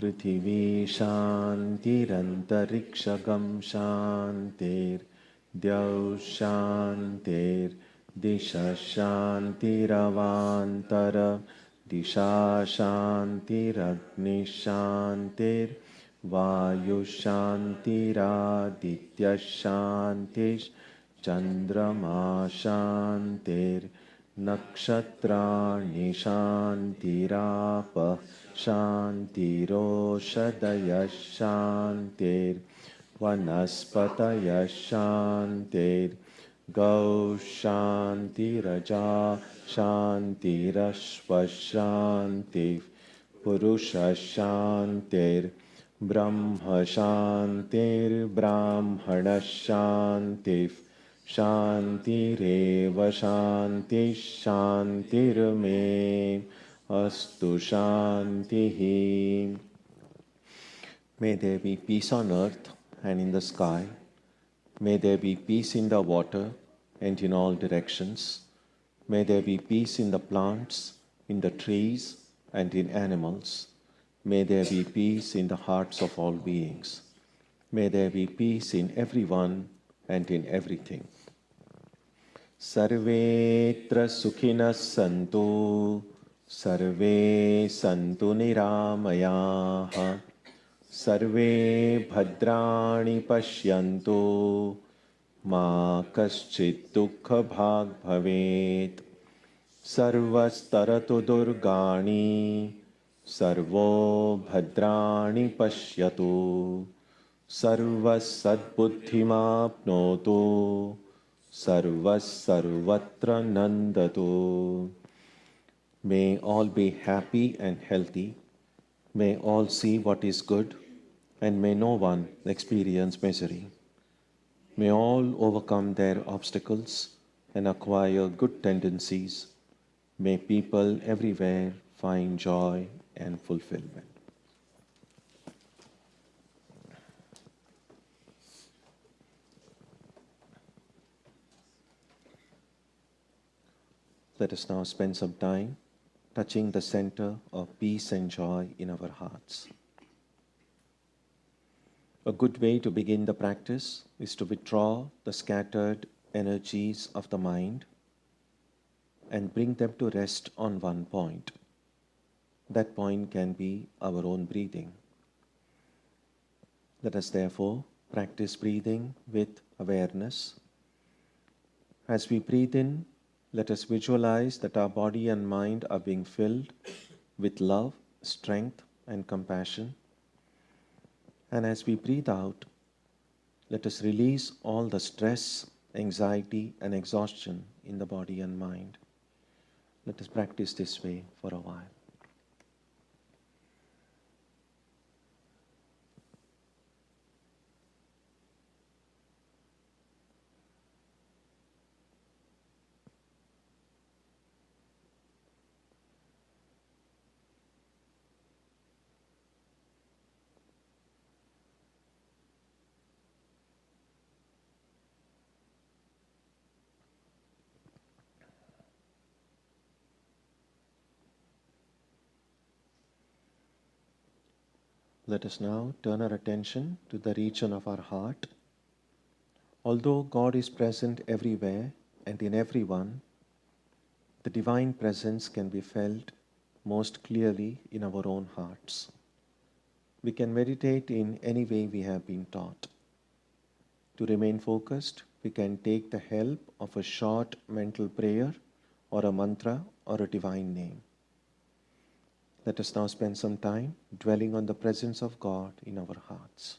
Prithvi Shantirantarikshagam Shantir Dyav Shantir Disha Shantiravantara Disha Shantiragni Shantir Vayu Shantiraditya Shantish Chandrama Shantir Nakshatrani Shantirapa Shantiroshadaya Shantir Vanaspataya Shantir Gau Shantiraja Shantirashva Shantir Purusha Shantir Brahma Shantir Brahmana Shantir Shantireva Shanti Shantirme Astu Shantihi. May there be peace on earth and in the sky. May there be peace in the water and in all directions. May there be peace in the plants, in the trees, and in animals. May there be peace in the hearts of all beings. May there be peace in everyone and in everything. Sarvetra sukhinas santu, sarve santu niramayaha, sarve bhadrani pashyantu, ma kaschit dukkha bhag bhavet, sarvastaratu durgani, sarvo bhadrani pashyatu, sarvas sadbuddhimapnotu, sarvas sarvatra nandatu. May all be happy and healthy. May all see what is good, and may no one experience misery. May all overcome their obstacles and acquire good tendencies. May people everywhere find joy and fulfillment. Let us now spend some time touching the center of peace and joy in our hearts. A good way to begin the practice is to withdraw the scattered energies of the mind and bring them to rest on one point. That point can be our own breathing. Let us therefore practice breathing with awareness. As we breathe in, let us visualize that our body and mind are being filled with love, strength, and compassion. And as we breathe out, let us release all the stress, anxiety, and exhaustion in the body and mind. Let us practice this way for a while. Let us now turn our attention to the region of our heart. Although God is present everywhere and in everyone, the divine presence can be felt most clearly in our own hearts. We can meditate in any way we have been taught. To remain focused, we can take the help of a short mental prayer or a mantra or a divine name. Let us now spend some time dwelling on the presence of God in our hearts.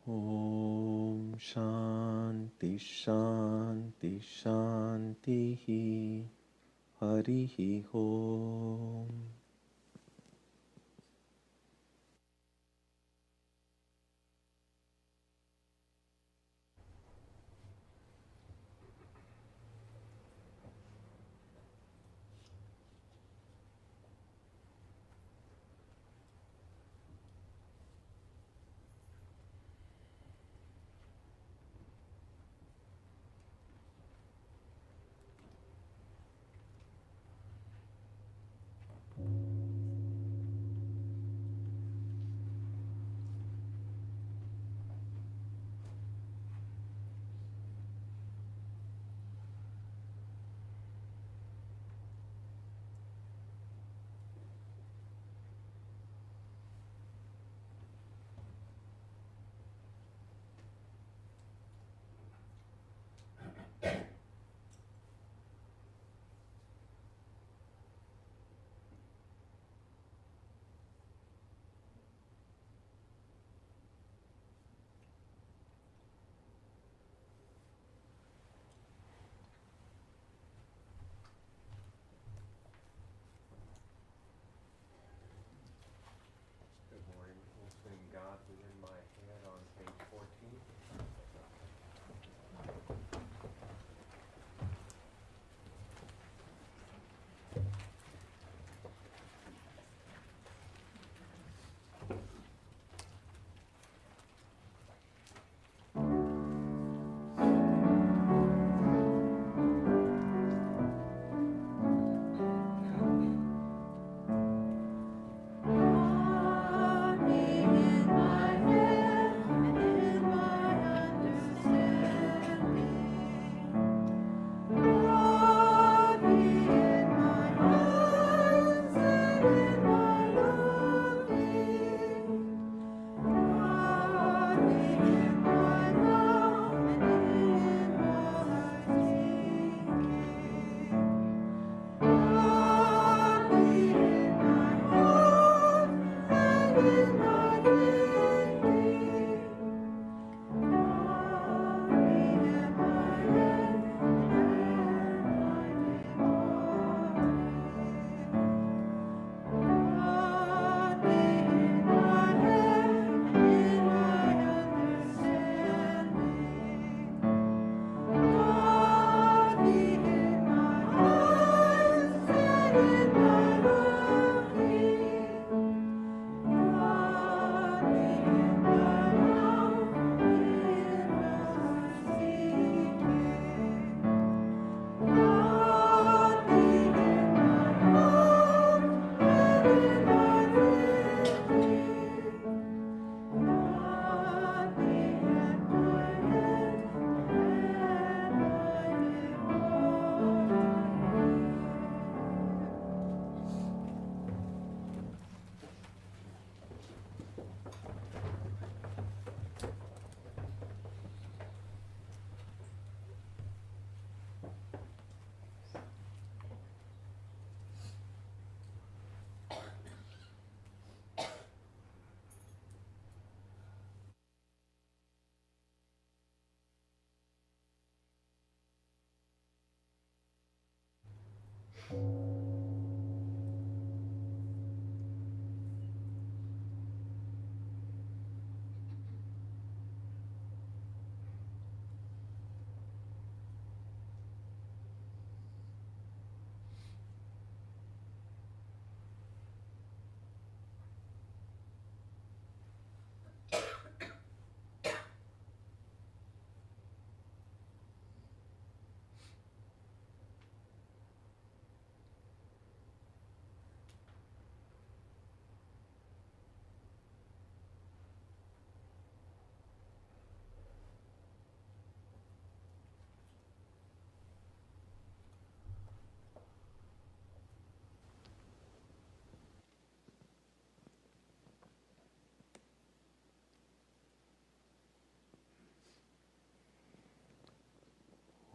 Om Shanti Shanti Shanti Harihi Om.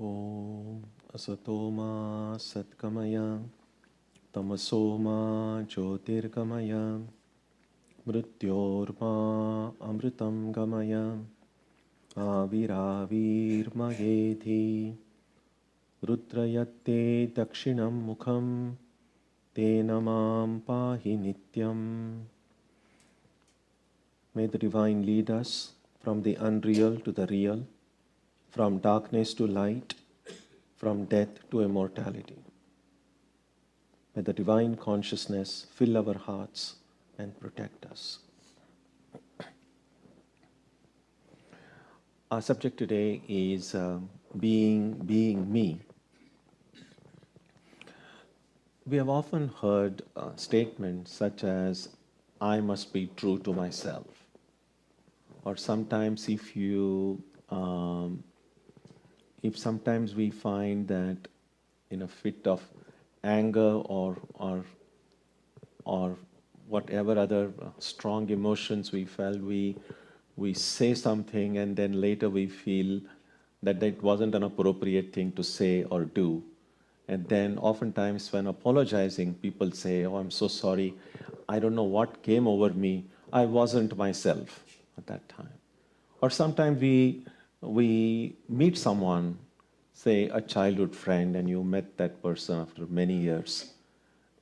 Om Asatoma Satkamaya Tamasoma Jyotirgamaya Mrityorma Amritam Gamaya Aviravirmayedhi Rudrayatte Dakshinam Mukham Tena Mam Pahi Nityam. May the Divine lead us from the unreal to the real, from darkness to light, from death to immortality. May the Divine Consciousness fill our hearts and protect us. Our subject today is being me. We have often heard statements such as, I must be true to myself. Or sometimes if sometimes we find that in a fit of anger or whatever other strong emotions we felt, we say something and then later we feel that it wasn't an appropriate thing to say or do. And then oftentimes when apologizing, people say, oh, I'm so sorry. I don't know what came over me. I wasn't myself at that time. Or sometimes we meet someone, say a childhood friend, and you met that person after many years.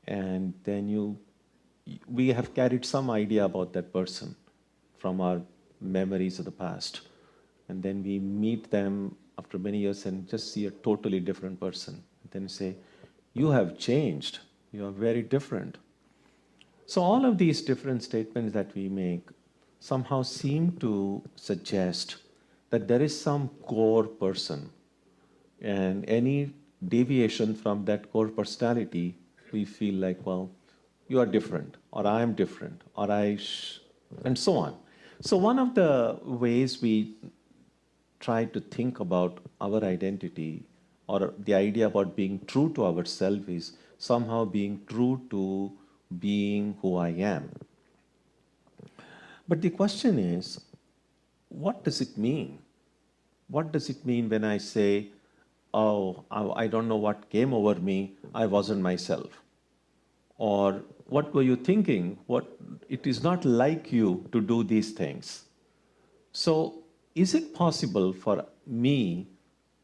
And then we have carried some idea about that person from our memories of the past. And then we meet them after many years and just see a totally different person. Then say, you have changed. You are very different. So all of these different statements that we make somehow seem to suggest that there is some core person. And any deviation from that core personality, we feel like, well, you are different, or I am different, or and so on. So one of the ways we try to think about our identity or the idea about being true to ourselves is somehow being true to being who I am. But the question is, what does it mean? What does it mean when I say, oh, I don't know what came over me, I wasn't myself? Or what were you thinking? It is not like you to do these things. So is it possible for me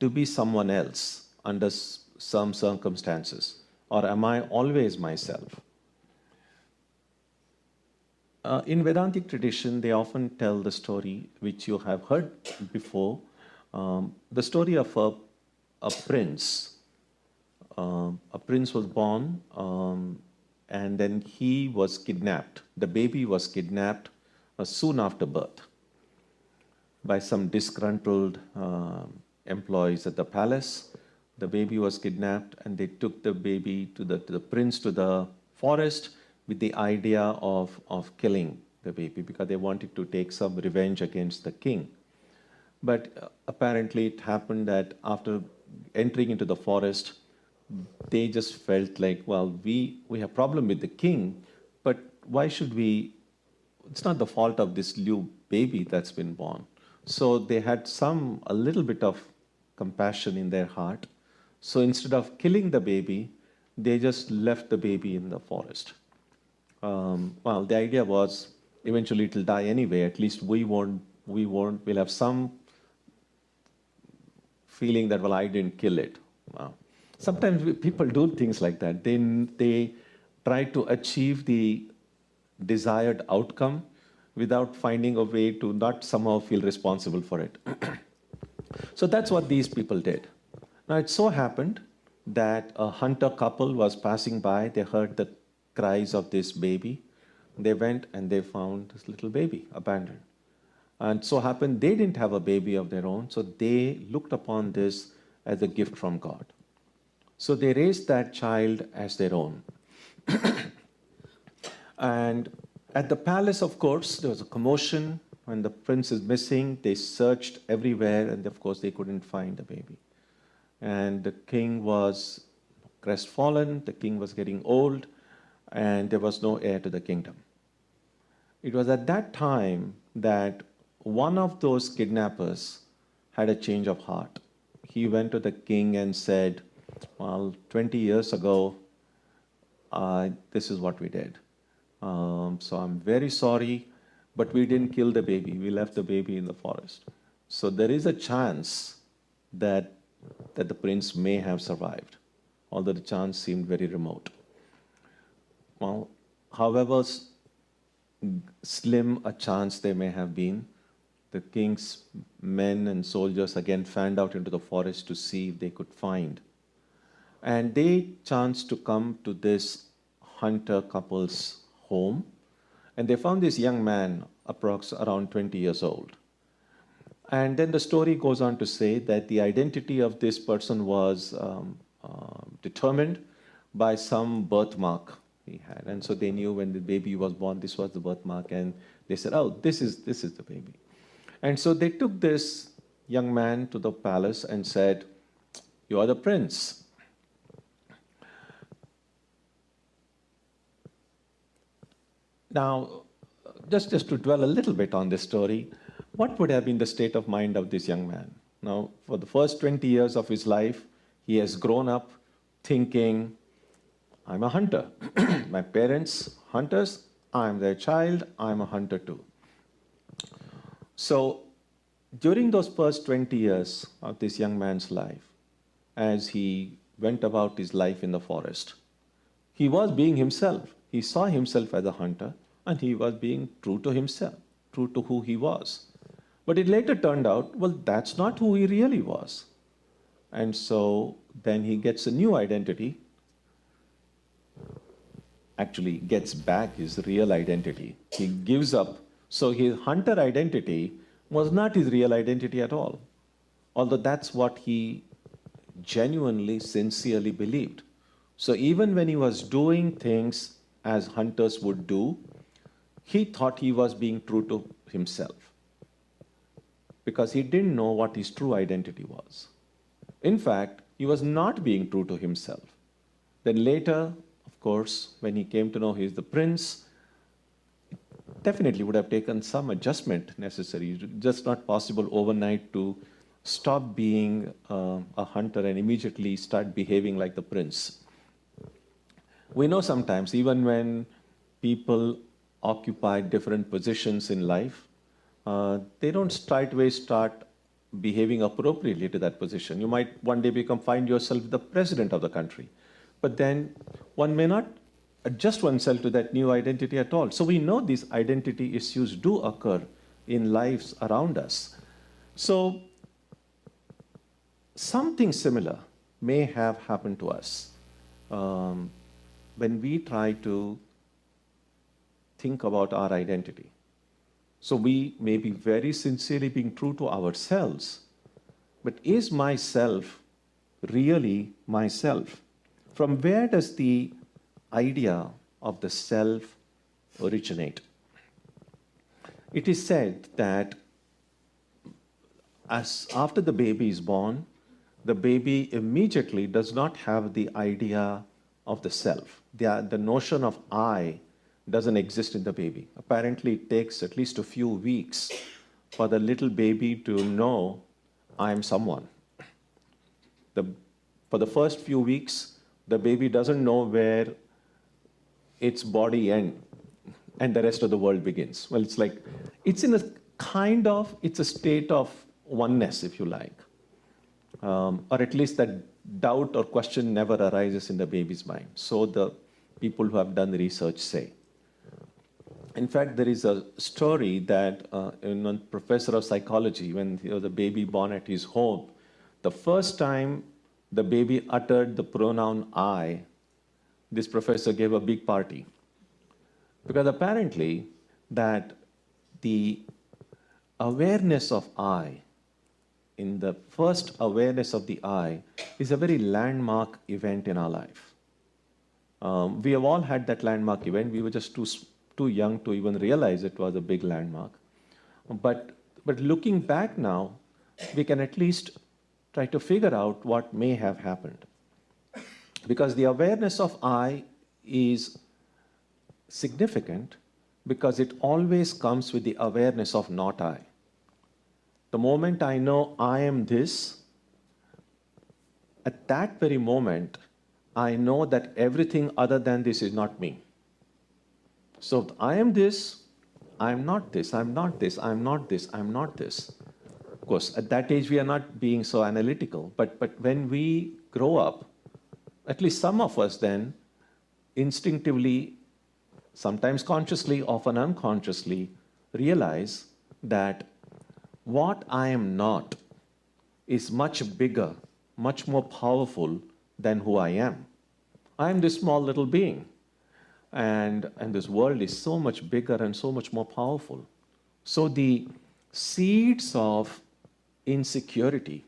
to be someone else under some circumstances? Or am I always myself? In Vedantic tradition, they often tell the story, which you have heard before, the story of a prince. A prince was born, and then he was kidnapped. The baby was kidnapped soon after birth by some disgruntled employees at the palace. The baby was kidnapped, and they took the baby to the prince to the forest with the idea of killing the baby because they wanted to take some revenge against the king. But apparently it happened that after entering into the forest, they just felt like, well, we have problem with the king, but why should we, it's not the fault of this new baby that's been born. So they had a little bit of compassion in their heart. So instead of killing the baby, they just left the baby in the forest. Well, the idea was eventually it'll die anyway. At least we'll have some feeling that, well, I didn't kill it. Wow. Sometimes people do things like that. They try to achieve the desired outcome without finding a way to not somehow feel responsible for it. So that's what these people did. Now it so happened that a hunter couple was passing by. They heard the cries of this baby. They went and they found this little baby abandoned. And so happened they didn't have a baby of their own, so they looked upon this as a gift from God. So they raised that child as their own. And at the palace, of course, there was a commotion. When the prince is missing, they searched everywhere, and of course they couldn't find the baby. And the king was crestfallen, the king was getting old, and there was no heir to the kingdom. It was at that time that one of those kidnappers had a change of heart. He went to the king and said, well, 20 years ago, this is what we did. So I'm very sorry, but we didn't kill the baby. We left the baby in the forest. So there is a chance that the prince may have survived, although the chance seemed very remote. Well, however slim a chance there may have been, the king's men and soldiers again fanned out into the forest to see if they could find. And they chanced to come to this hunter couple's home, and they found this young man, around 20 years old. And then the story goes on to say that the identity of this person was determined by some birthmark he had. And so they knew when the baby was born, this was the birthmark, and they said, oh, this is the baby. And so they took this young man to the palace and said, you are the prince. Now, just to dwell a little bit on this story, what would have been the state of mind of this young man? Now, for the first 20 years of his life, he has grown up thinking, I'm a hunter. My parents, hunters, I'm their child, I'm a hunter too. So, during those first 20 years of this young man's life, as he went about his life in the forest, he was being himself. He saw himself as a hunter, and he was being true to himself, true to who he was. But it later turned out, well, that's not who he really was. And so then he gets a new identity, actually gets back his real identity. He gives up. So his hunter identity was not his real identity at all, although that's what he genuinely, sincerely believed. So even when he was doing things as hunters would do, he thought he was being true to himself because he didn't know what his true identity was. In fact, he was not being true to himself. Then later, of course, when he came to know he is the prince, it definitely would have taken some adjustment necessary. It's just not possible overnight to stop being a hunter and immediately start behaving like the prince. We know sometimes, even when people occupy different positions in life, they don't straightaway start behaving appropriately to that position. You might one day find yourself the president of the country, but then one may not adjust oneself to that new identity at all. So we know these identity issues do occur in lives around us. So something similar may have happened to us when we try to think about our identity. So we may be very sincerely being true to ourselves, but is myself really myself? From where does the idea of the self originate? It is said that as after the baby is born, the baby immediately does not have the idea of the self. The notion of I doesn't exist in the baby. Apparently, it takes at least a few weeks for the little baby to know, I am someone. For the first few weeks, the baby doesn't know where its body ends and the rest of the world begins. Well, it's like, it's in a it's a state of oneness, if you like. Or at least that doubt or question never arises in the baby's mind. So the people who have done the research say. In fact, there is a story that a professor of psychology, when he was a baby born at his home, the first time the baby uttered the pronoun I, this professor gave a big party. Because apparently that the awareness of I, in the first awareness of the I, is a very landmark event in our life. We have all had that landmark event. We were just too young to even realize it was a big landmark. But looking back now, we can at least try to figure out what may have happened. Because the awareness of I is significant because it always comes with the awareness of not I. The moment I know I am this, at that very moment, I know that everything other than this is not me. So I am this, I am not this, I am not this, I am not this, I am not this. Of course, at that age we are not being so analytical, but when we grow up, at least some of us then instinctively, sometimes consciously, often unconsciously, realize that what I am not is much bigger, much more powerful than who I am. I am this small little being, and this world is so much bigger and so much more powerful. So the seeds of insecurity,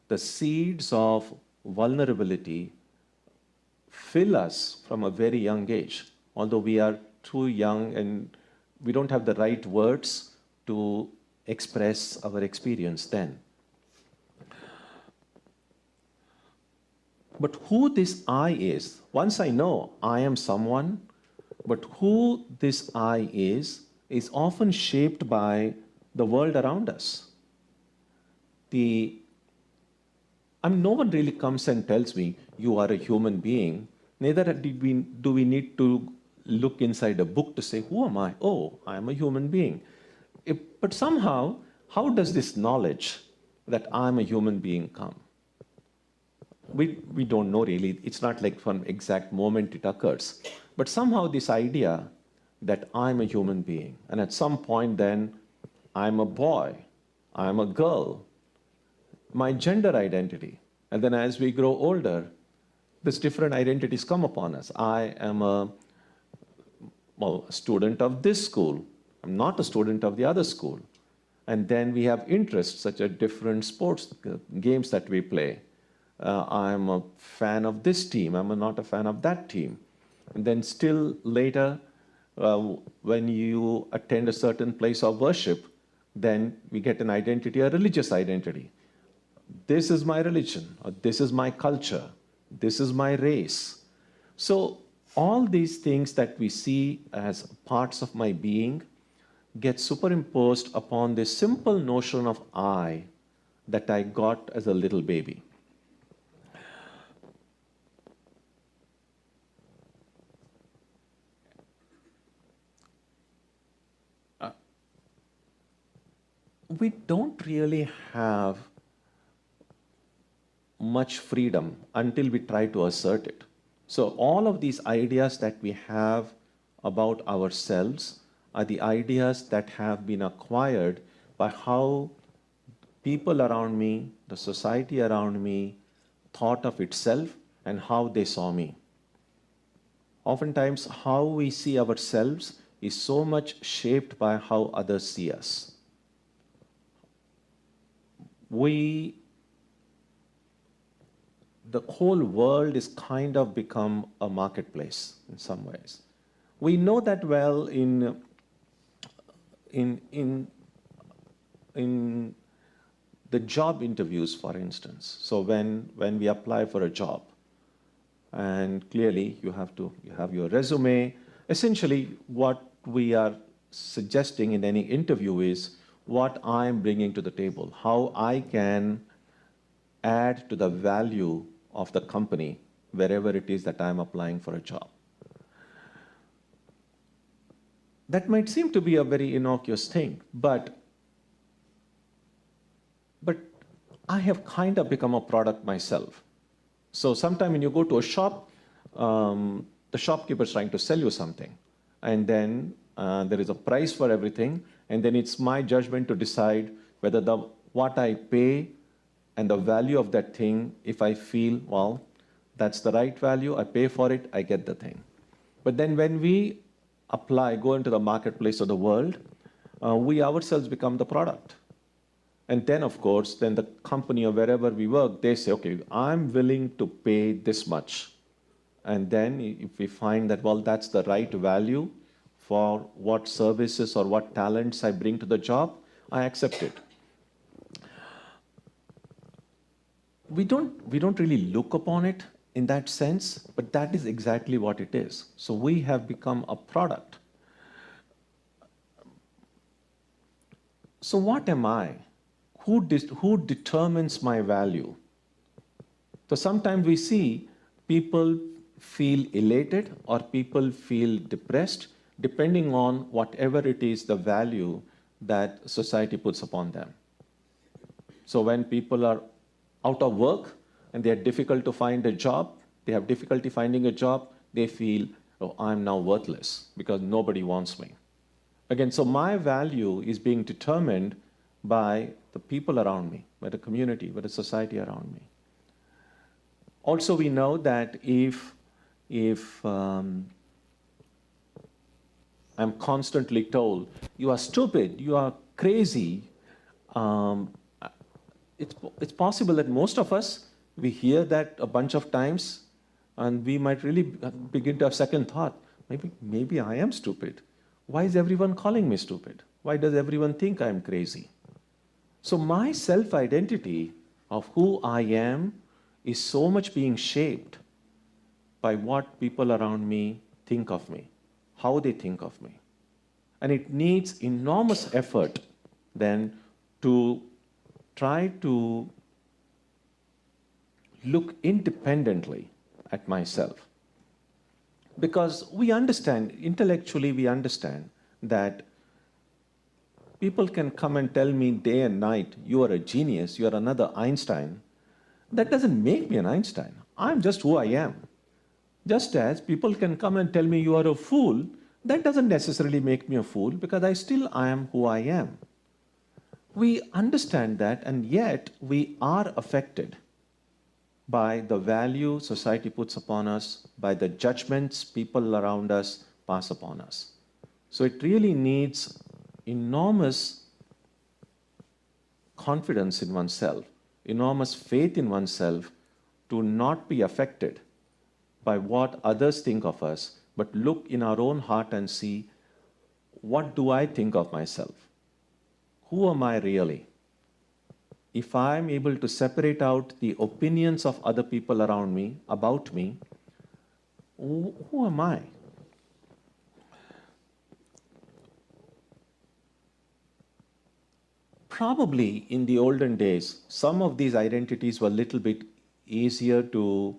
the seeds of vulnerability fill us from a very young age. Although we are too young and we don't have the right words to express our experience then. But who this I is, once I know I am someone, but who this I is often shaped by the world around us. No one really comes and tells me, you are a human being. Neither do we need to look inside a book to say, who am I? Oh, I am a human being. But somehow, how does this knowledge that I'm a human being come? We don't know really. It's not like from exact moment it occurs. But somehow this idea that I'm a human being, and at some point then, I'm a boy, I'm a girl, my gender identity. And then as we grow older, these different identities come upon us. I am a student of this school. I'm not a student of the other school. And then we have interests such as different sports games that we play. I'm a fan of this team. I'm not a fan of that team. And then still later, when you attend a certain place of worship, then we get an identity, a religious identity. This is my religion, or this is my culture, this is my race. So all these things that we see as parts of my being get superimposed upon this simple notion of I that I got as a little baby. We don't really have much freedom until we try to assert it. So all of these ideas that we have about ourselves are the ideas that have been acquired by how people around me, the society around me, thought of itself and how they saw me. Oftentimes, how we see ourselves is so much shaped by how others see us. The whole world is kind of become a marketplace in some ways. We know that well in the job interviews, for instance. So when we apply for a job, and clearly you have your resume. Essentially, what we are suggesting in any interview is what I'm bringing to the table, how I can add to the value of the company wherever it is that I'm applying for a job. That might seem to be a very innocuous thing, but I have kind of become a product myself. So sometime when you go to a shop, the shopkeeper is trying to sell you something, and then there is a price for everything, and then it's my judgment to decide whether what I pay and the value of that thing, if I feel, well, that's the right value, I pay for it, I get the thing. But then when we go into the marketplace of the world, we ourselves become the product. And then, of course, then the company or wherever we work, they say, okay, I'm willing to pay this much. And then if we find that, well, that's the right value for what services or what talents I bring to the job, I accept it. We don't really look upon it in that sense, but that is exactly what it is. So we have become a product. So what am I? Who determines my value? So sometimes we see people feel elated or people feel depressed, depending on whatever it is, the value that society puts upon them. So when people are out of work and they are difficult to find a job, they have difficulty finding a job, they feel, oh, I'm now worthless because nobody wants me. Again, so my value is being determined by the people around me, by the community, by the society around me. Also, we know that if I'm constantly told, you are stupid, you are crazy, um, it's possible that most of us, we hear that a bunch of times and we might really begin to have second thought. Maybe I am stupid. Why is everyone calling me stupid? Why does everyone think I'm crazy? So my self-identity of who I am is so much being shaped by what people around me think of me, how they think of me. And it needs enormous effort then to try to look independently at myself. Because we understand, intellectually we understand that people can come and tell me day and night, you are a genius, you are another Einstein. That doesn't make me an Einstein. I'm just who I am. Just as people can come and tell me you are a fool, that doesn't necessarily make me a fool because I am who I am. We understand that, and yet we are affected by the value society puts upon us, by the judgments people around us pass upon us. So it really needs enormous confidence in oneself, enormous faith in oneself to not be affected by what others think of us, but look in our own heart and see, what do I think of myself? Who am I really? If I'm able to separate out the opinions of other people around me, about me, who am I? Probably in the olden days, some of these identities were a little bit easier to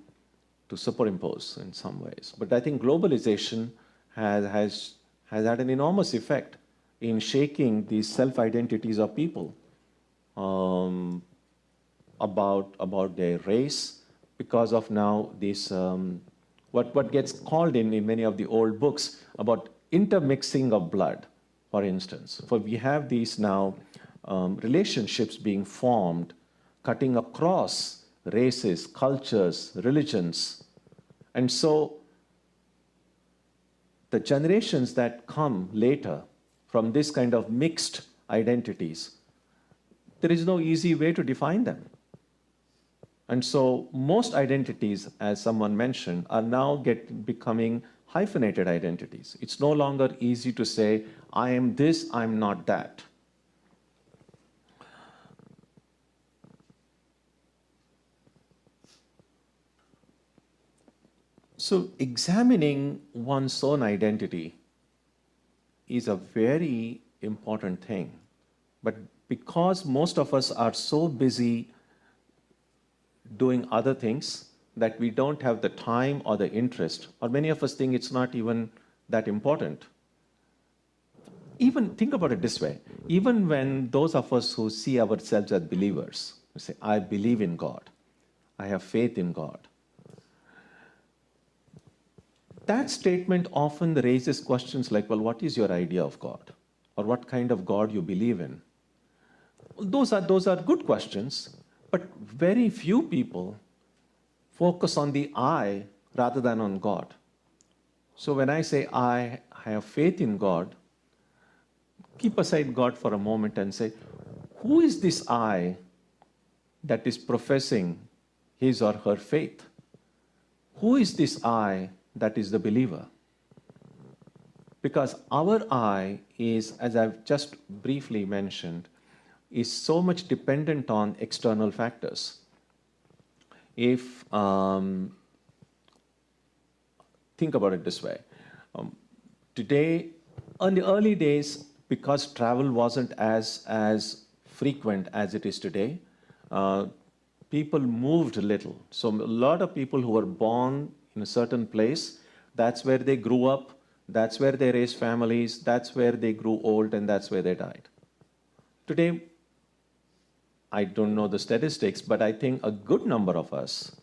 superimpose in some ways. But I think globalization has had an enormous effect in shaking these self-identities of people about their race, because of now this what gets called in many of the old books about intermixing of blood, for instance. For we have these now relationships being formed, cutting across races, cultures, religions. And so the generations that come later from this kind of mixed identities, there is no easy way to define them. And so most identities, as someone mentioned, are now becoming hyphenated identities. It's no longer easy to say, I am this, I'm not that. So examining one's own identity is a very important thing. But because most of us are so busy doing other things that we don't have the time or the interest, or many of us think it's not even that important. Even think about it this way, even when those of us who see ourselves as believers, we say, I believe in God, I have faith in God. That statement often raises questions like, well, what is your idea of God? Or what kind of God you believe in? Those are good questions, but very few people focus on the I rather than on God. So when I say I have faith in God, keep aside God for a moment and say, who is this I that is professing his or her faith? Who is this I that is the believer? Because our I is, as I've just briefly mentioned, is so much dependent on external factors. If, think about it this way. Today, in the early days, because travel wasn't as frequent as it is today, people moved a little. So a lot of people who were born in a certain place, that's where they grew up, that's where they raised families, that's where they grew old, and that's where they died. Today, I don't know the statistics, but I think a good number of us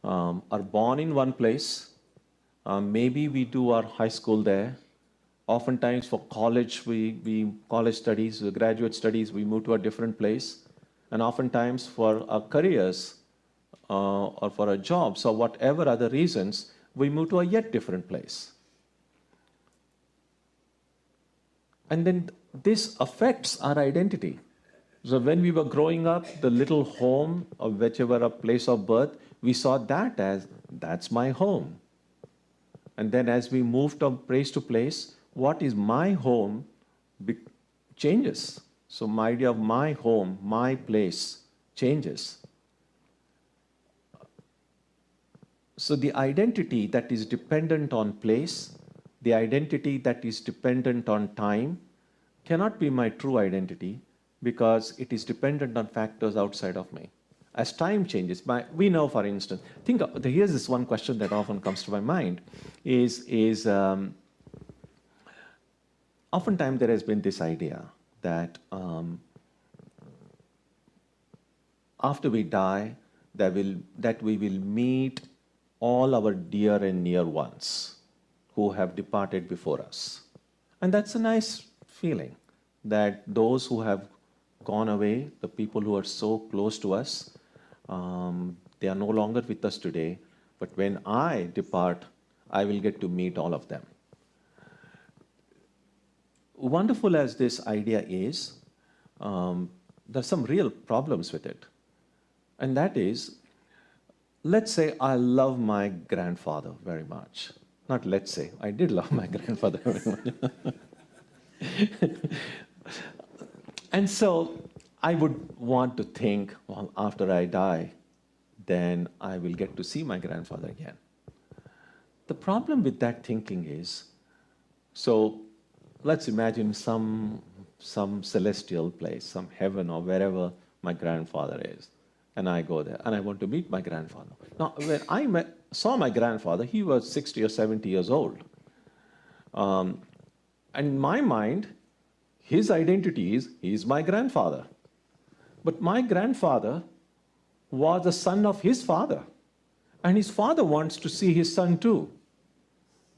are born in one place. Maybe we do our high school there. Oftentimes for college, we college studies, graduate studies, we move to a different place. And oftentimes for our careers or for our jobs or whatever other reasons, we move to a yet different place. And then this affects our identity. So when we were growing up, the little home or whichever a place of birth, we saw that as, that's my home. And then as we moved from place to place, what is my home changes. So my idea of my home, my place changes. So the identity that is dependent on place, the identity that is dependent on time, cannot be my true identity because it is dependent on factors outside of me. As time changes, we know, for instance, here's this one question that often comes to my mind, is oftentimes there has been this idea that after we die, that we will meet all our dear and near ones who have departed before us. And that's a nice feeling, that those who have gone away, the people who are so close to us, they are no longer with us today, but when I depart, I will get to meet all of them. Wonderful as this idea is, there's some real problems with it. And that is, let's say I love my grandfather very much. Not let's say, I did love my grandfather very much. And so I would want to think, well, after I die, then I will get to see my grandfather again. The problem with that thinking is, so let's imagine some celestial place, some heaven or wherever my grandfather is, and I go there, and I want to meet my grandfather. Now, when I saw my grandfather, he was 60 or 70 years old. And in my mind, his identity is, he is my grandfather. But my grandfather was the son of his father. And his father wants to see his son too.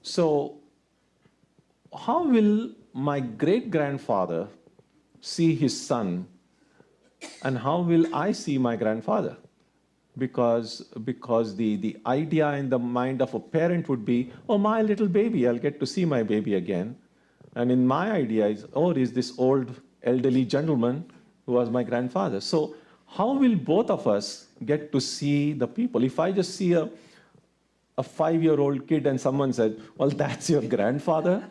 So, how will my great-grandfather see his son, and how will I see my grandfather? Because the idea in the mind of a parent would be, oh, my little baby, I'll get to see my baby again. And in my idea is, oh, is this old elderly gentleman who was my grandfather. So how will both of us get to see the people? If I just see a 5-year-old kid and someone said, well, that's your grandfather.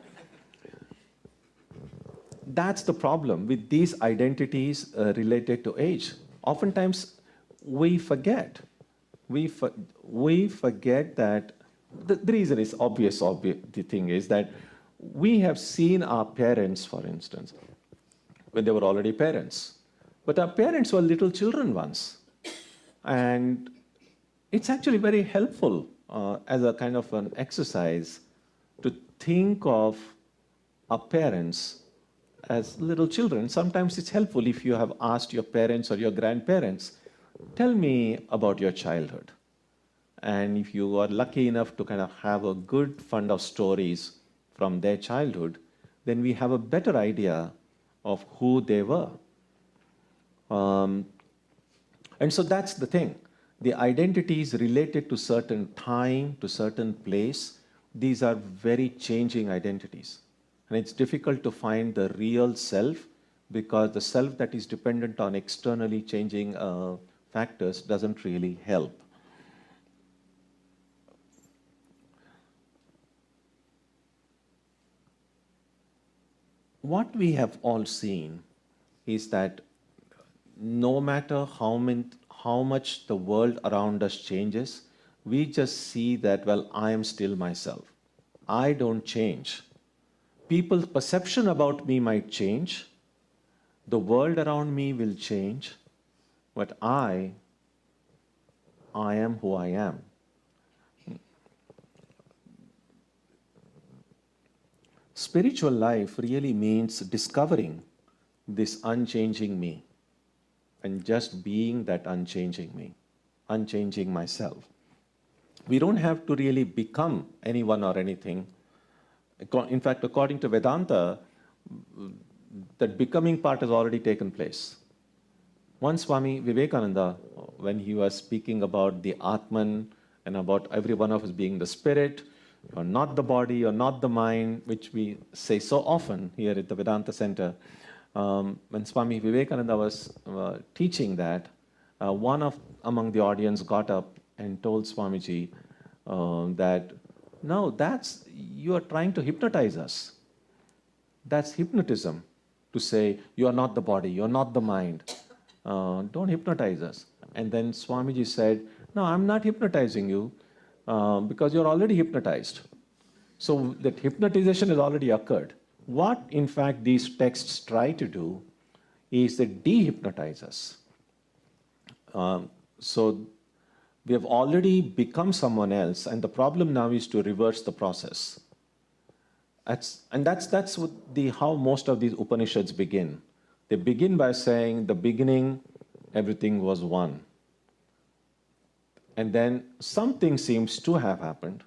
That's the problem with these identities related to age. Oftentimes, we forget. We forget that the reason is obvious. The thing is that we have seen our parents, for instance, when they were already parents. But our parents were little children once. And it's actually very helpful as a kind of an exercise to think of our parents as little children. Sometimes it's helpful if you have asked your parents or your grandparents, tell me about your childhood. And if you are lucky enough to kind of have a good fund of stories from their childhood, then we have a better idea of who they were. And so that's the thing. The identities related to certain time, to certain place, these are very changing identities. And it's difficult to find the real self, because the self that is dependent on externally changing factors doesn't really help. What we have all seen is that no matter how much the world around us changes, we just see that, well, I am still myself. I don't change. People's perception about me might change. The world around me will change. But I am who I am. Spiritual life really means discovering this unchanging me. and just being that unchanging me, unchanging myself. We don't have to really become anyone or anything. In fact, according to Vedanta, that becoming part has already taken place. Once Swami Vivekananda, when he was speaking about the Atman and about every one of us being the spirit, you're not the body, you're not the mind, which we say so often here at the Vedanta Center. When Swami Vivekananda was teaching that, among the audience got up and told Swamiji that, no, you are trying to hypnotize us. That's hypnotism, to say, you are not the body, you are not the mind. Don't hypnotize us. And then Swamiji said, no, I'm not hypnotizing you because you're already hypnotized. So that hypnotization has already occurred. What, in fact, these texts try to do is they dehypnotize us. So we have already become someone else, and the problem now is to reverse the process. That's how most of these Upanishads begin. They begin by saying, the beginning, everything was one. And then something seems to have happened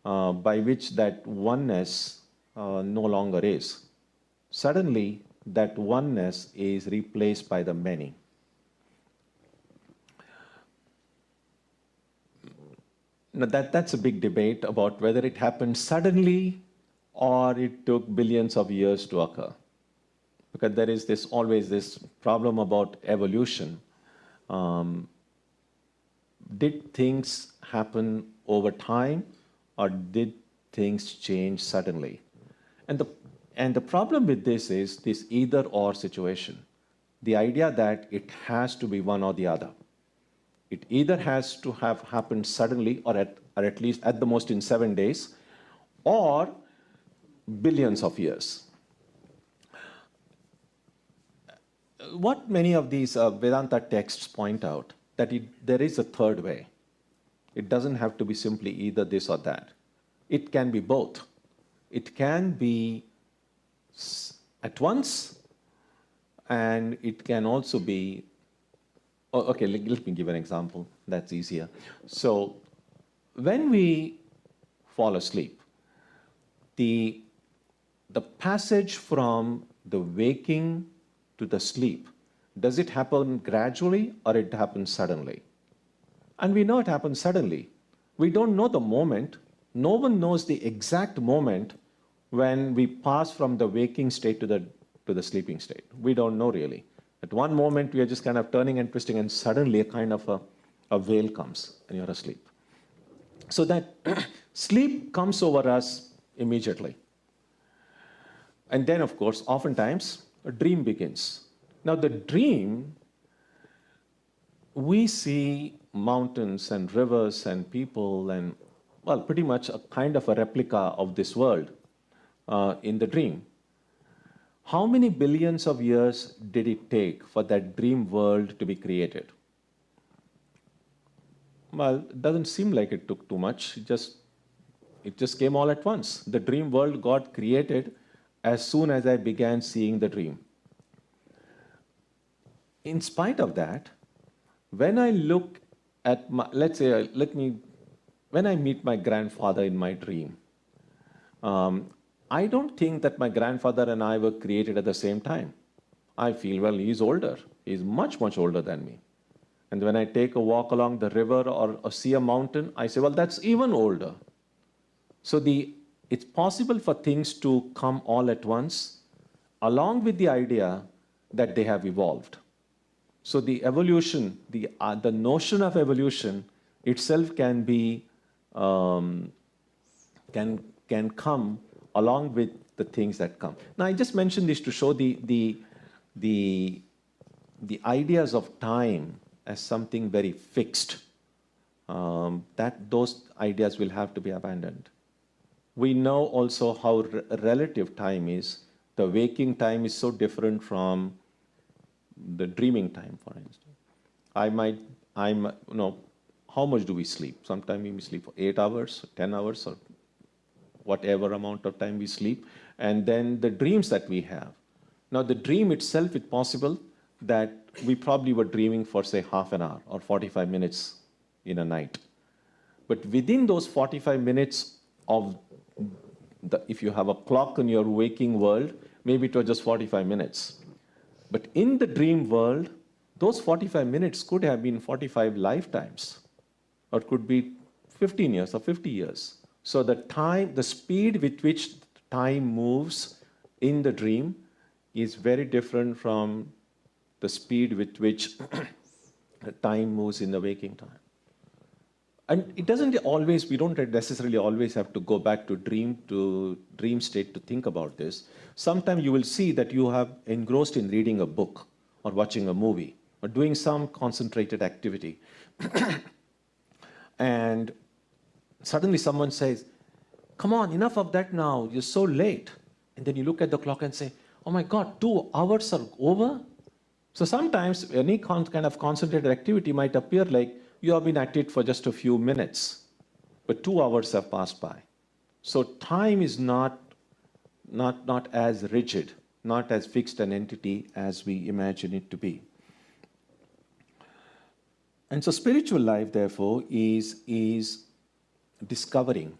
by which that oneness no longer is. Suddenly, that oneness is replaced by the many. Now that's a big debate about whether it happened suddenly or it took billions of years to occur. Because there is always this problem about evolution. Did things happen over time, or did things change suddenly? And the problem with this is this either-or situation. The idea that it has to be one or the other. It either has to have happened suddenly, or at least at the most in 7 days, or billions of years. What many of these Vedanta texts point out, that there is a third way. It doesn't have to be simply either this or that. It can be both. It can be at once, and it can also be, okay, let me give an example. That's easier. So when we fall asleep, the passage from the waking to the sleep, does it happen gradually or it happens suddenly? And we know it happens suddenly. We don't know the moment. No one knows the exact moment when we pass from the waking state to the sleeping state. We don't know really. At one moment, we are just kind of turning and twisting, and suddenly a kind of a veil comes and you're asleep. So that sleep comes over us immediately. And then, of course, oftentimes, a dream begins. Now, the dream, we see mountains and rivers and people and, well, pretty much a kind of a replica of this world in the dream. How many billions of years did it take for that dream world to be created? Well, it doesn't seem like it took too much. It just came all at once. The dream world got created as soon as I began seeing the dream. In spite of that, when I look at when I meet my grandfather in my dream, I don't think that my grandfather and I were created at the same time. I feel, well, he's older. He's much, much older than me. And when I take a walk along the river or see a mountain, I say, well, that's even older. So it's possible for things to come all at once, along with the idea that they have evolved. So the evolution, the notion of evolution itself can be can come along with the things that come. Now, I just mentioned this to show the ideas of time as something very fixed. That those ideas will have to be abandoned. We know also how relative time is. The waking time is so different from the dreaming time, for instance. How much do we sleep? Sometimes we sleep for 8 hours, 10 hours, or whatever amount of time we sleep. And then the dreams that we have. Now, the dream itself, it's possible that we probably were dreaming for, say, half an hour or 45 minutes in a night. But within those 45 minutes of if you have a clock in your waking world, maybe it was just 45 minutes. But in the dream world, those 45 minutes could have been 45 lifetimes, or could be 15 years or 50 years. So the speed with which time moves in the dream is very different from the speed with which time moves in the waking time. And it doesn't always, we don't necessarily always have to go back to dream state to think about this. Sometimes you will see that you have engrossed in reading a book or watching a movie or doing some concentrated activity. And suddenly someone says, come on, enough of that now, you're so late. And then you look at the clock and say, oh my God, 2 hours are over? So sometimes any kind of concentrated activity might appear like you have been at it for just a few minutes, but 2 hours have passed by. So time is not as rigid, not as fixed an entity as we imagine it to be. And so spiritual life, therefore, is discovering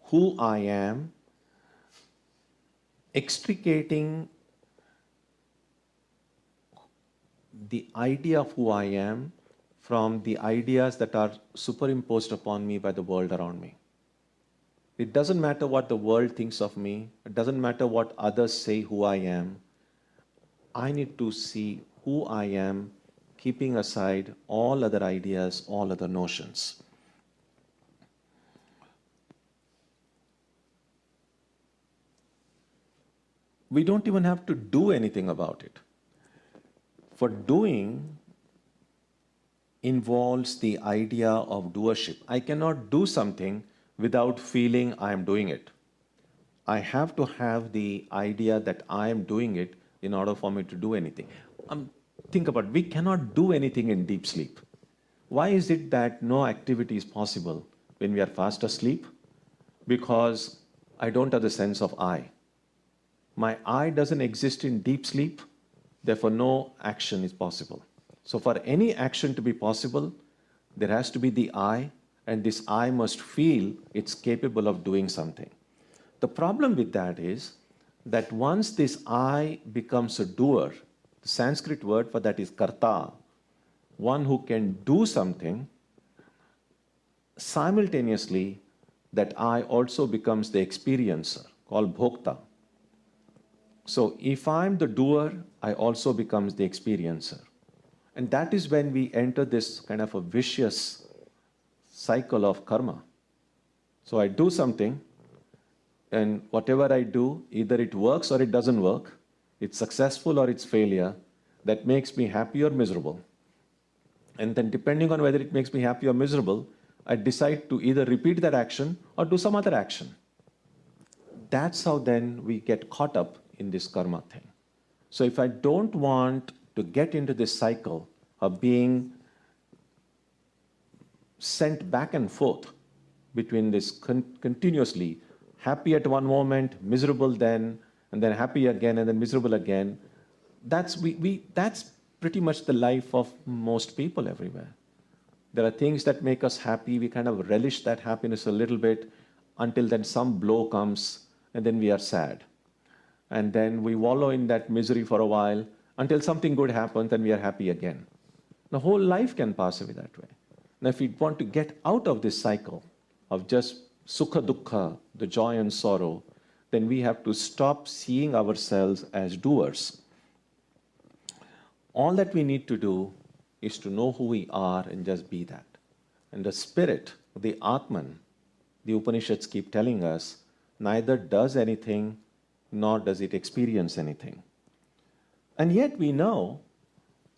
who I am, extricating the idea of who I am from the ideas that are superimposed upon me by the world around me. It doesn't matter what the world thinks of me. It doesn't matter what others say who I am. I need to see who I am, keeping aside all other ideas, all other notions. We don't even have to do anything about it. For doing involves the idea of doership. I cannot do something without feeling I am doing it. I have to have the idea that I am doing it in order for me to do anything. Think about it. We cannot do anything in deep sleep. Why is it that no activity is possible when we are fast asleep? Because I don't have the sense of I. My I doesn't exist in deep sleep, therefore no action is possible. So for any action to be possible, there has to be the I, and this I must feel it's capable of doing something. The problem with that is that once this I becomes a doer, the Sanskrit word for that is karta, one who can do something, simultaneously that I also becomes the experiencer, called bhokta. So if I'm the doer, I also becomes the experiencer. And that is when we enter this kind of a vicious cycle of karma. So I do something, and whatever I do, either it works or it doesn't work, it's successful or it's failure, that makes me happy or miserable. And then depending on whether it makes me happy or miserable, I decide to either repeat that action or do some other action. That's how then we get caught up in this karma thing. So if I don't want to get into this cycle of being sent back and forth between this continuously happy at one moment, miserable then, and then happy again, and then miserable again, that's pretty much the life of most people everywhere. There are things that make us happy. We kind of relish that happiness a little bit until then some blow comes, and then we are sad. And then we wallow in that misery for a while until something good happens and we are happy again. The whole life can pass away that way. Now, if we want to get out of this cycle of just sukha dukkha, the joy and sorrow, then we have to stop seeing ourselves as doers. All that we need to do is to know who we are and just be that. And the spirit, the Atman, the Upanishads keep telling us, neither does anything nor does it experience anything. And yet we know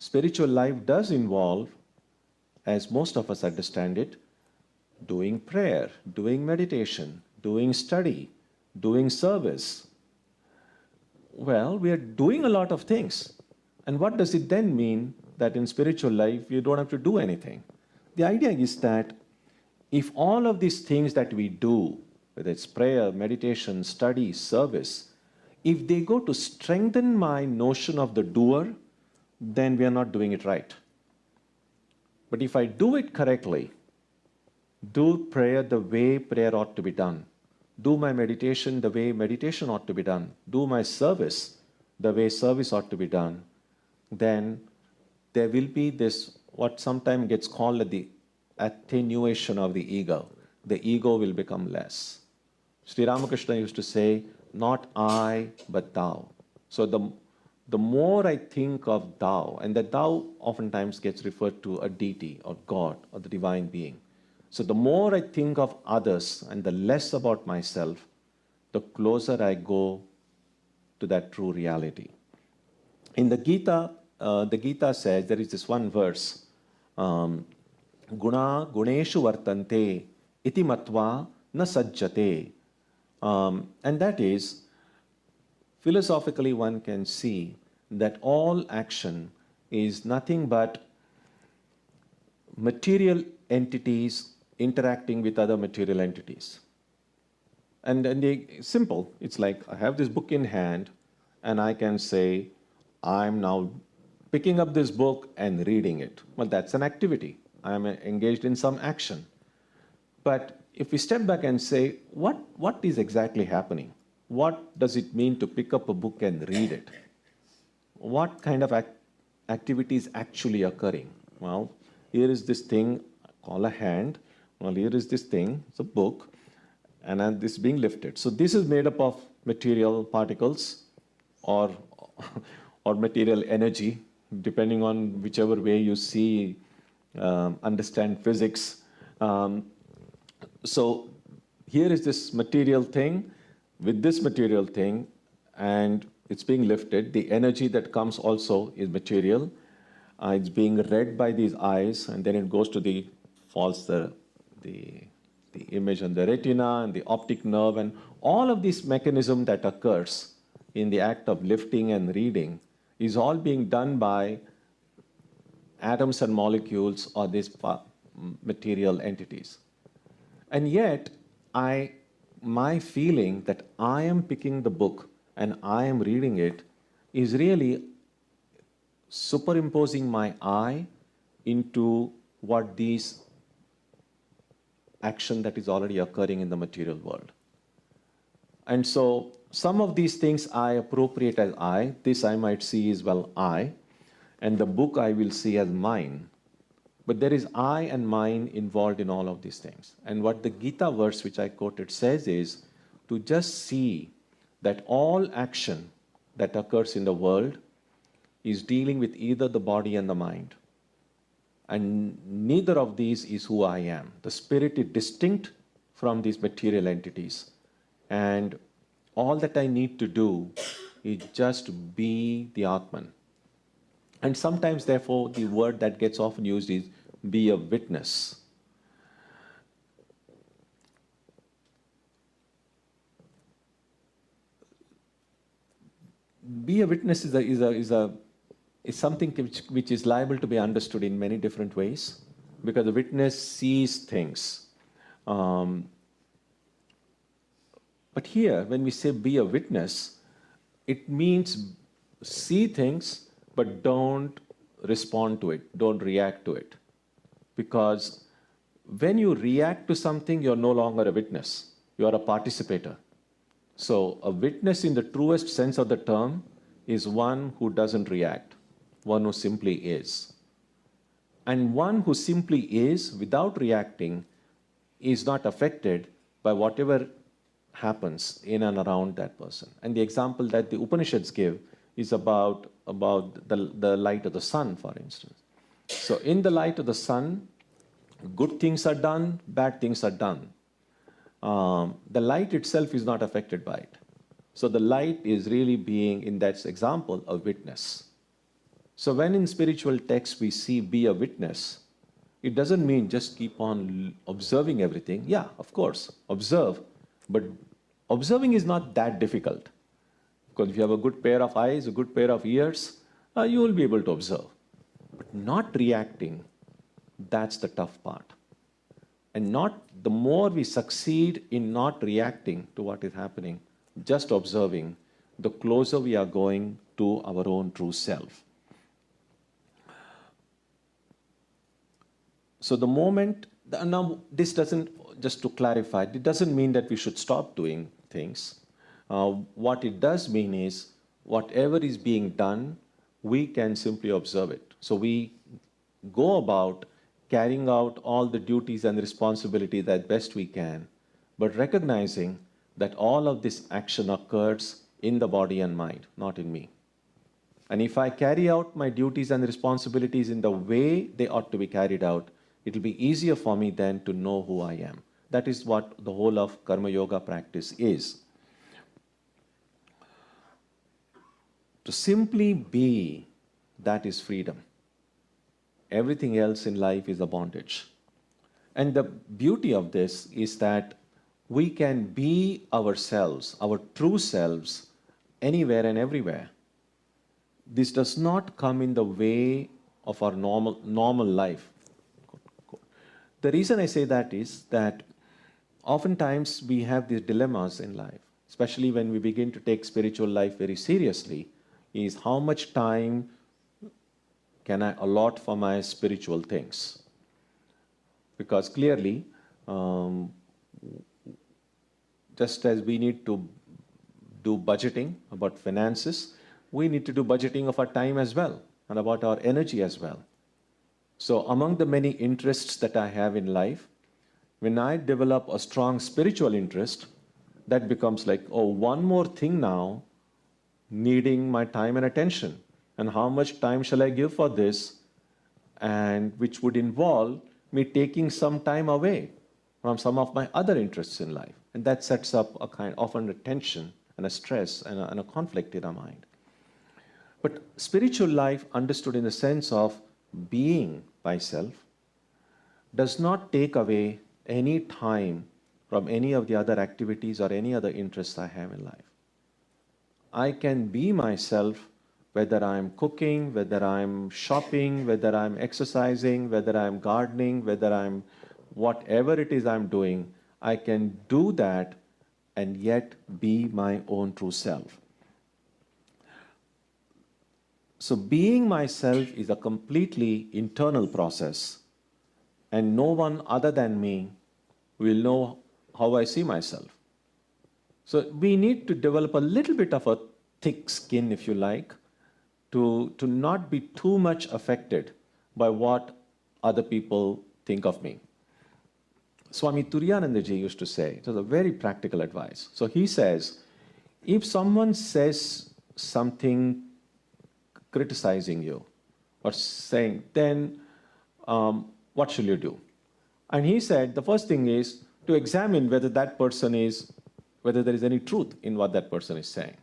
spiritual life does involve, as most of us understand it, doing prayer, doing meditation, doing study, doing service. Well, we are doing a lot of things. And what does it then mean that in spiritual life you don't have to do anything? The idea is that if all of these things that we do, whether it's prayer, meditation, study, service, If they go to strengthen my notion of the doer, then we are not doing it right. But if I do it correctly, do prayer the way prayer ought to be done, do my meditation the way meditation ought to be done, do my service the way service ought to be done, then there will be this, what sometimes gets called the attenuation of the ego. The ego will become less. Sri Ramakrishna used to say, not I, but thou. So the more I think of thou, and that thou oftentimes gets referred to a deity or God or the divine being. So the more I think of others and the less about myself, the closer I go to that true reality. In the Gita says, there is this one verse, Guna guneshu vartante iti matva na sajjate. And that is, philosophically one can see that all action is nothing but material entities interacting with other material entities. And simple, it's like I have this book in hand and I can say, I'm now picking up this book and reading it. Well, that's an activity. I'm engaged in some action. But if we step back and say, what is exactly happening? What does it mean to pick up a book and read it? What kind of activity is actually occurring? Well, here is this thing called a hand. Well, here is this thing, it's a book, and this being lifted. So this is made up of material particles or material energy, depending on whichever way you see, understand physics. So here is this material thing with this material thing, and it's being lifted. The energy that comes also is material. It's being read by these eyes, and then it goes to falls the image on the retina and the optic nerve, and all of this mechanism that occurs in the act of lifting and reading is all being done by atoms and molecules or these material entities. And yet, my feeling that I am picking the book and I am reading it is really superimposing my I into what these action that is already occurring in the material world. And so some of these things I appropriate as I. This I might see as, well, I. And the book I will see as mine. But there is I and mine involved in all of these things. And what the Gita verse which I quoted says is to just see that all action that occurs in the world is dealing with either the body and the mind. And neither of these is who I am. The spirit is distinct from these material entities. And all that I need to do is just be the Atman. And sometimes, therefore, the word that gets often used is be a witness. Be a witness is something which is liable to be understood in many different ways, because the witness sees things. But here, when we say be a witness, it means see things, but don't respond to it, don't react to it. Because when you react to something, you're no longer a witness, you are a participator. So a witness in the truest sense of the term is one who doesn't react, one who simply is. And one who simply is without reacting is not affected by whatever happens in and around that person. And the example that the Upanishads give is about the light of the sun, for instance. So in the light of the sun, good things are done, bad things are done. The light itself is not affected by it. So the light is really being, in that example, a witness. So when in spiritual texts we see be a witness, it doesn't mean just keep on observing everything. Yeah, of course, observe. But observing is not that difficult. Because if you have a good pair of eyes, a good pair of ears, you will be able to observe. But not reacting, that's the tough part. And the more we succeed in not reacting to what is happening, just observing, the closer we are going to our own true self. So the moment, now this doesn't, just to clarify, it doesn't mean that we should stop doing things. What it does mean is, whatever is being done, we can simply observe it. So we go about carrying out all the duties and responsibilities as best we can, but recognizing that all of this action occurs in the body and mind, not in me. And if I carry out my duties and responsibilities in the way they ought to be carried out, it will be easier for me then to know who I am. That is what the whole of Karma Yoga practice is. To simply be, that is freedom. Everything else in life is a bondage. And the beauty of this is that we can be ourselves, our true selves, anywhere and everywhere. This does not come in the way of our normal life. The reason I say that is that oftentimes we have these dilemmas in life, especially when we begin to take spiritual life very seriously, is how much time can I allot for my spiritual things? Because clearly, just as we need to do budgeting about finances, we need to do budgeting of our time as well and about our energy as well. So among the many interests that I have in life, when I develop a strong spiritual interest, that becomes like, oh, one more thing now needing my time and attention. And how much time shall I give for this? And which would involve me taking some time away from some of my other interests in life. And that sets up a kind often a tension and a stress and a conflict in our mind. But spiritual life, understood in the sense of being myself, does not take away any time from any of the other activities or any other interests I have in life. I can be myself whether I'm cooking, whether I'm shopping, whether I'm exercising, whether I'm gardening, whether I'm whatever it is I'm doing, I can do that and yet be my own true self. So being myself is a completely internal process, and no one other than me will know how I see myself. So we need to develop a little bit of a thick skin, if you like, to not be too much affected by what other people think of me. Swami Tyagananda ji used to say, it was a very practical advice. So he says, if someone says something criticizing you or saying, then what should you do? And he said, the first thing is to examine whether there is any truth in what that person is saying.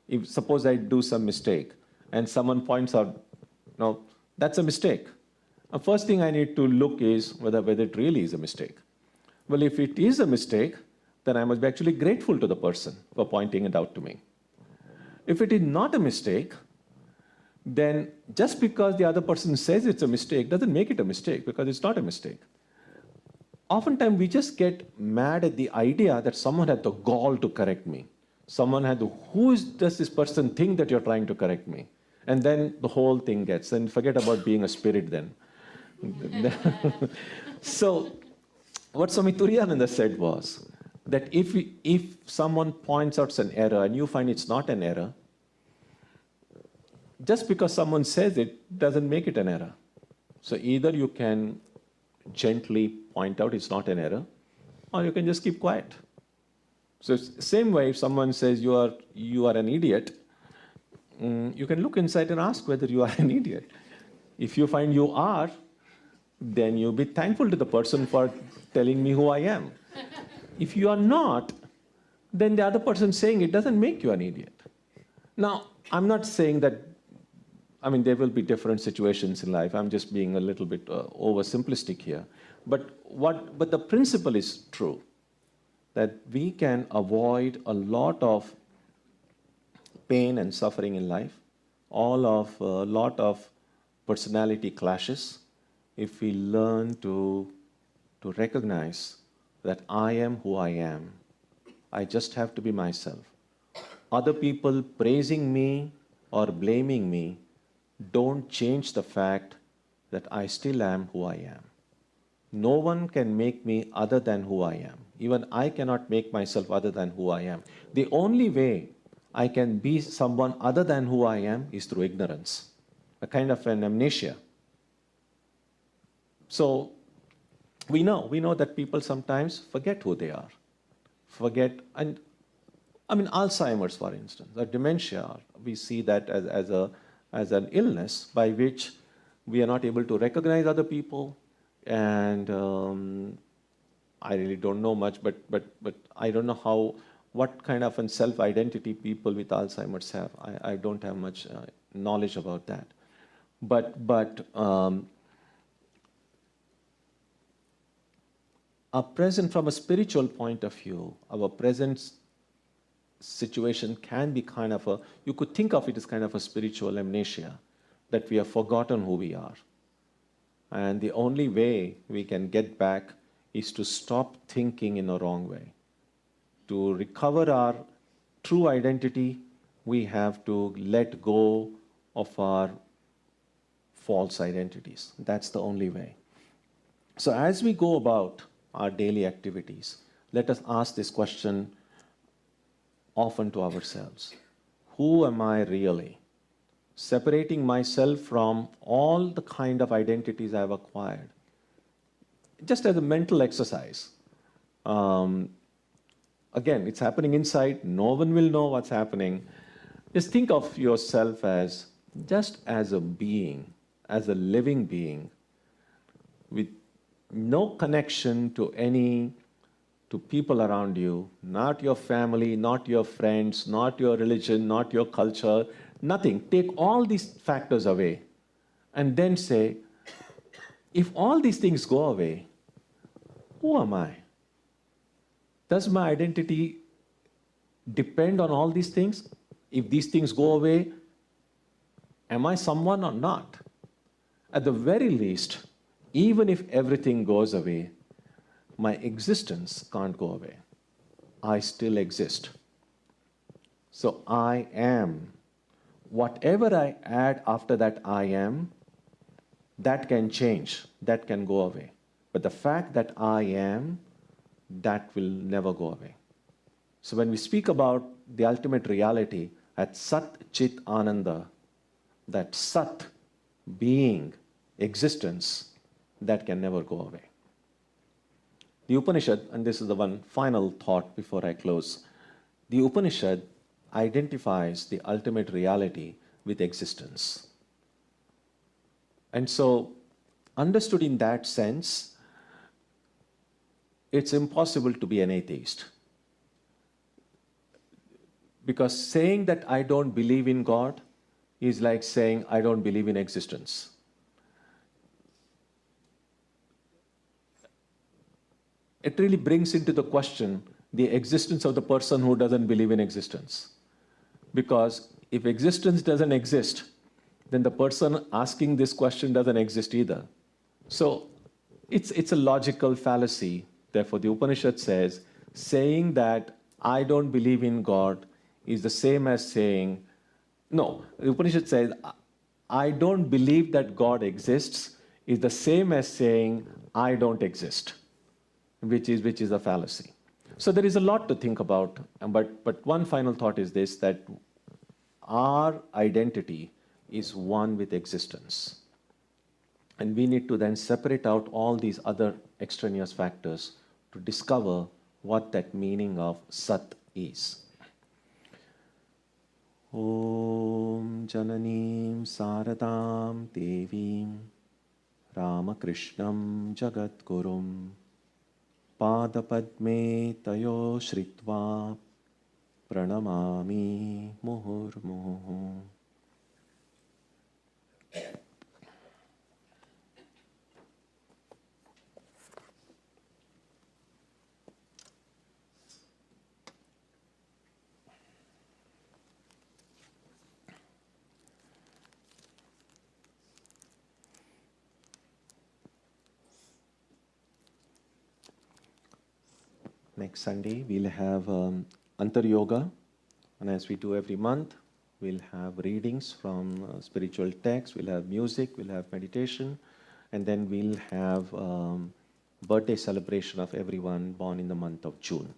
If suppose I do some mistake and someone points out, no, that's a mistake. The first thing I need to look is whether it really is a mistake. Well, if it is a mistake, then I must be actually grateful to the person for pointing it out to me. If it is not a mistake, then just because the other person says it's a mistake doesn't make it a mistake, because it's not a mistake. Oftentimes we just get mad at the idea that someone had the gall to correct me. Someone had does this person think that you're trying to correct me? And then the whole thing gets, and forget about being a spirit then. So what Swami Tyagananda said was that if someone points out an error and you find it's not an error, just because someone says it doesn't make it an error. So either you can gently point out it's not an error, or you can just keep quiet. So same way, if someone says you are an idiot, you can look inside and ask whether you are an idiot. If you find you are, then you'll be thankful to the person for telling me who I am. If you are not, then the other person saying it doesn't make you an idiot. Now, I'm not saying that, there will be different situations in life. I'm just being a little bit oversimplistic here. But the principle is true, that we can avoid a lot of pain and suffering in life, a lot of personality clashes, if we learn to recognize that I am who I am. I just have to be myself. other people praising me or blaming me don't change the fact that I still am who I am. No one can make me other than who I am. Even I cannot make myself other than who I am. The only way I can be someone other than who I am is through ignorance, a kind of an amnesia. So we know that people sometimes forget who they are, forget, and I mean Alzheimer's, for instance, or dementia. We see that as an illness by which we are not able to recognize other people, and I really don't know much, but I don't know what kind of a self-identity people with Alzheimer's have. I don't have much knowledge about that, but our present, from a spiritual point of view, our present situation can be kind of you could think of it as kind of a spiritual amnesia, that we have forgotten who we are. And the only way we can get back is to stop thinking in a wrong way. To recover our true identity, we have to let go of our false identities. That's the only way. So as we go about our daily activities, let us ask this question often to ourselves. Who am I really? Separating myself from all the kind of identities I've acquired. Just as a mental exercise. Again, it's happening inside. No one will know what's happening. Just think of yourself as just as a being, as a living being, with no connection to people around you, not your family, not your friends, not your religion, not your culture, nothing. Take all these factors away and then say, if all these things go away, who am I? Does my identity depend on all these things? If these things go away, am I someone or not? At the very least, even if everything goes away, my existence can't go away. I still exist. So I am. Whatever I add after that I am, that can change, that can go away. But the fact that I am, that will never go away. So when we speak about the ultimate reality at Sat Chit Ananda, that Sat, being, existence, that can never go away. The Upanishad, and this is the one final thought before I close, the Upanishad identifies the ultimate reality with existence. And so, understood in that sense, it's impossible to be an atheist. Because saying that I don't believe in God is like saying I don't believe in existence. It really brings into the question the existence of the person who doesn't believe in existence. Because if existence doesn't exist, then the person asking this question doesn't exist either. So it's a logical fallacy. Therefore, the Upanishad says, saying that I don't believe in God is the same as saying, no, the Upanishad says, I don't believe that God exists is the same as saying, I don't exist, which is a fallacy. So there is a lot to think about, but one final thought is this, that our identity is one with existence. And we need to then separate out all these other extraneous factors to discover what that meaning of Sat is. Om Jananim Saradam Devim Ramakrishnam Jagadgurum Padapadme Tayo Shritva Pranamami Muhurmuhu. Next Sunday, we'll have Antar Yoga And as we do every month, we'll have readings from spiritual texts, we'll have music, we'll have meditation, and then we'll have birthday celebration of everyone born in the month of June.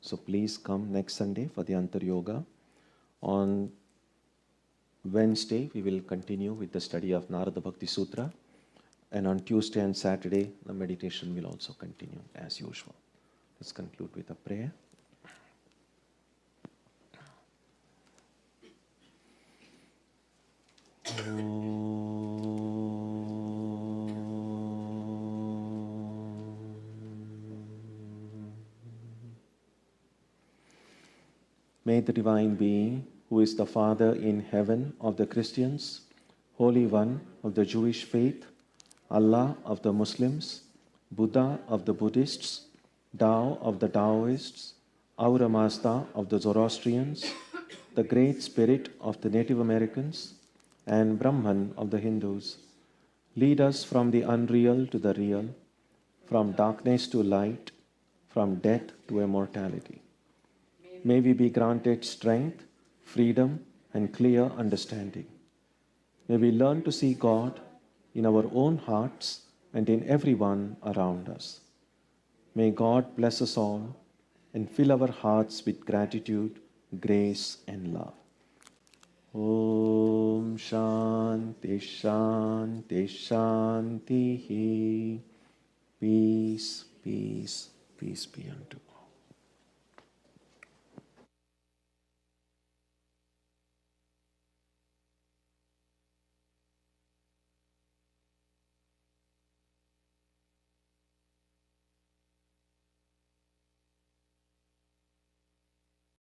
So please come next Sunday for the Antar Yoga. On Wednesday, we will continue with the study of Narada Bhakti Sutra. And on Tuesday and Saturday, the meditation will also continue as usual. Let's conclude with a prayer. May the Divine Being, who is the Father in heaven of the Christians, Holy One of the Jewish faith, Allah of the Muslims, Buddha of the Buddhists, Tao of the Taoists, Ahura Mazda of the Zoroastrians, the Great Spirit of the Native Americans, and Brahman of the Hindus, lead us from the unreal to the real, from darkness to light, from death to immortality. May we be granted strength, freedom, and clear understanding. May we learn to see God in our own hearts and in everyone around us. May God bless us all and fill our hearts with gratitude, grace, and love. Om Shanti Shanti Shanti. Peace, peace, peace be unto all.